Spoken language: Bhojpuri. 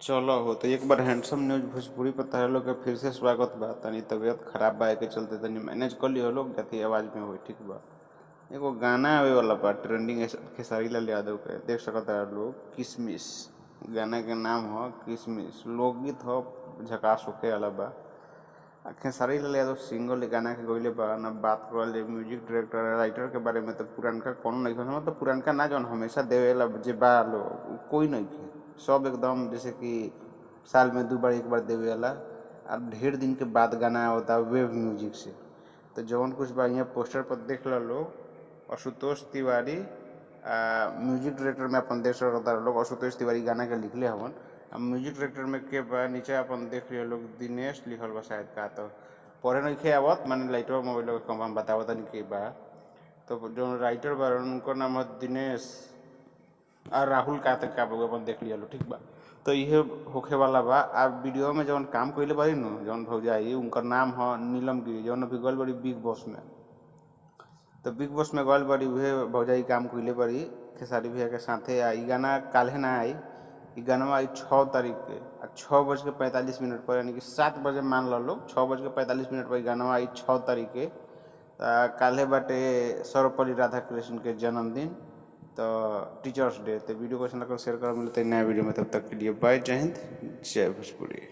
चलो हो तो एक बार हैंडसम न्यूज भोजपुरी पर तहर लोग के फिर से स्वागत बा। तनी तबीयत खराब बा के चलते तनी मैनेज कर लियो लोग जाती आवाज में हो ठीक बा। एगो गाना आवे वाला बा ट्रेंडिंग खेसारी लाल यादव के देख सकता है लोग किसमिस। गाना के नाम हो किसमिस, लोकगीत हो, झकास होके वाला बा। खेसारी लाल यादव सिंगल गाना के गइले बा ना। बात करल जे म्यूजिक डायरेक्टर राइटर के बारे में तो पुरानका कौन नहीं हो, मतलब पुरानका ना जौन हमेशा देवेला जे बा लोग कोई नहीं है। सब एकदम जैसे कि साल में 2 बार 1 बार देवे वाला। अब ढेर दिन के बाद गाना होता वेब म्यूजिक से। तो जौन कुछ बा यहाँ पोस्टर पर देख लो लोग आशुतोष तिवारी म्यूजिक डायरेक्टर में अपन देख सकता लोग आशुतोष तिवारी गाना के लिखले हवन। अब म्यूजिक डायरेक्टर में के बा नीचे अपन देख लियो लोग दिनेश लिखल बा शायद का तो पढ़े नहीं खे आवत माने लाइटवा मोबाइल के कम बतावत नहीं के बा। तो जो राइटर बा उनका नाम है दिनेश और राहुल का तक का अपन देख लिया लो ठीक बा। तो ये होखे वाला बा। आप वीडियो में जौन काम कइले बारी नु जौन भौजाई उनकर नाम है नीलम गिरी जौन अभी गल बड़ी बिग बॉस में। तो बिग बॉस में गल बड़ी उहे भौजाई काम कइले बारी खेसारी भैया के साथे। ई गाना काल्हे ना आई, ई गाना आई 6 तारीख के 6:45 पर, यानी कि 7 बजे मान लो लोग 6:45 पर गाना आई 6 तारीख के। काल्हे बाटे सर्वपल्ली राधाकृष्ण के जन्मदिन, तो टीचर्स डे। तो वीडियो को अच्छा लगता है शेयर करो, मिलते हैं नया वीडियो में, तब तक के लिए बाय, जय हिंद जय भोजपुरी।